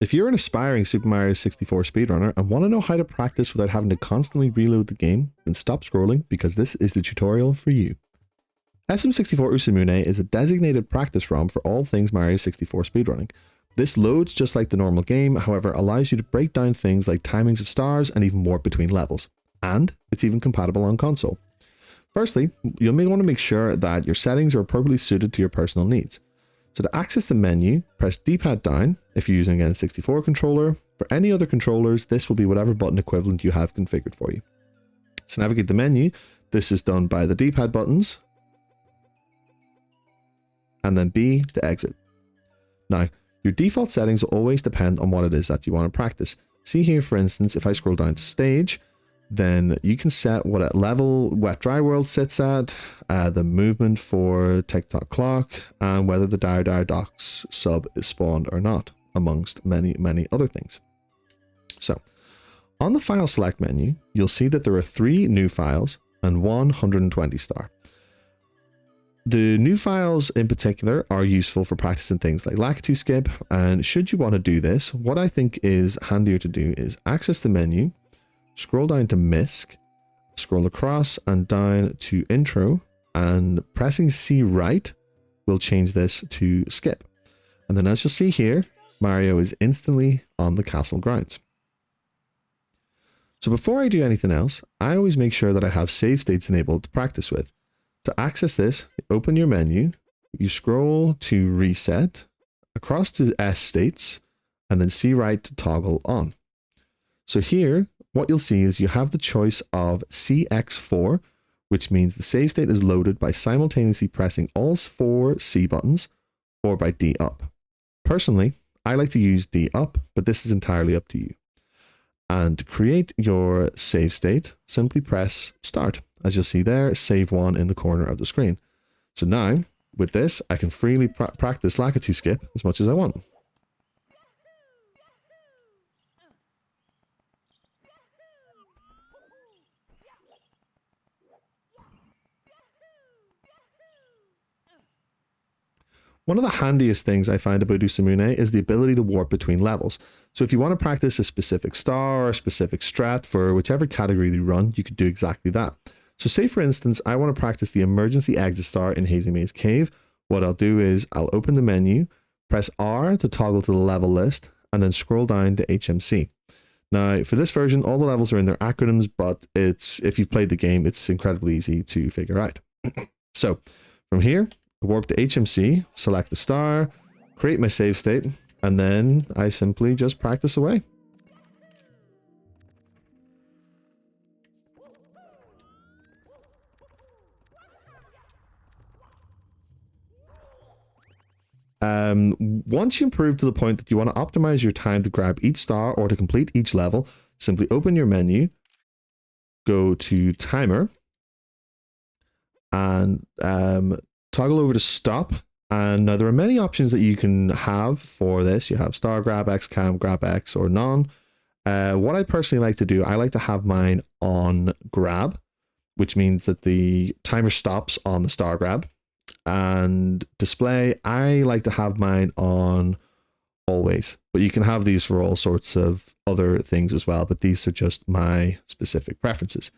If you're an aspiring Super Mario 64 speedrunner and want to know how to practice without having to constantly reload the game, then stop scrolling because this is the tutorial for you. SM64 Usamune is a designated practice ROM for all things Mario 64 speedrunning. This loads just like the normal game, however allows you to break down things like timings of stars and even warp between levels. And it's even compatible on console. Firstly, you may want to make sure that your settings are appropriately suited to your personal needs. So to access the menu, press D-pad down if you're using an N64 controller. For any other controllers, this will be whatever button equivalent you have configured for you. To navigate the menu, this is done by the D-pad buttons, and then B to exit. Now, your default settings will always depend on what it is that you want to practice. See here, for instance, if I scroll down to stage, then you can set what level Wet Dry World sits at, the movement for Tick-Tock Clock, and whether the Dire Dire Docks sub is spawned or not, amongst many, many other things. So, on the file select menu, you'll see that there are 3 new files and 120 star. The new files in particular are useful for practicing things like Lakitu skip, and should you want to do this, what I think is handier to do is access the menu, scroll down to MISC, scroll across and down to intro, and pressing C right will change this to skip. And then as you'll see here, Mario is instantly on the castle grounds. So before I do anything else, I always make sure that I have save states enabled to practice with. To access this, open your menu, you scroll to reset, across to S states, and then C right to toggle on. So here, what you'll see is you have the choice of CX4, which means the save state is loaded by simultaneously pressing all 4 C buttons, or by D up. Personally, I like to use D up, but this is entirely up to you. And to create your save state, simply press start. As you'll see there, save 1 in the corner of the screen. So now, with this, I can freely practice Lakitu skip as much as I want. One of the handiest things I find about Usamune is the ability to warp between levels. So if you want to practice a specific star or a specific strat for whichever category you run, you could do exactly that. So say for instance, I want to practice the emergency exit star in Hazy Maze Cave. What I'll do is I'll open the menu, press R to toggle to the level list, and then scroll down to HMC. Now for this version, all the levels are in their acronyms, but if you've played the game, it's incredibly easy to figure out. So from here, warp to HMC, select the star, create my save state, and then I simply just practice away. Once you improve to the point that you want to optimize your time to grab each star or to complete each level, simply open your menu, go to timer, and toggle over to stop. And now there are many options that you can have for this. You have star grab X, cam grab X, or none. What I personally like to do, I like to have mine on grab, which means that the timer stops on the star grab. And display, I like to have mine on always, but you can have these for all sorts of other things as well, but these are just my specific preferences.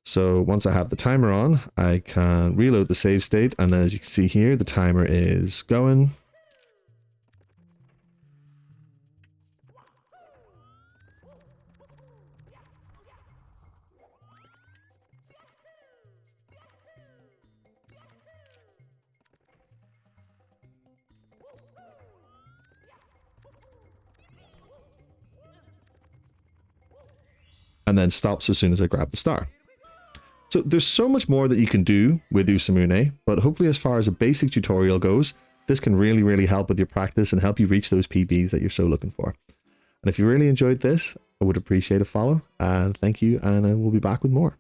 So once I have the timer on, I can reload the save state, and then as you can see here, the timer is going. And then stops as soon as I grab the star. So there's so much more that you can do with Usamune, but hopefully as far as a basic tutorial goes, this can really, really help with your practice and help you reach those PBs that you're so looking for. And if you really enjoyed this, I would appreciate a follow, and thank you, and I will be back with more.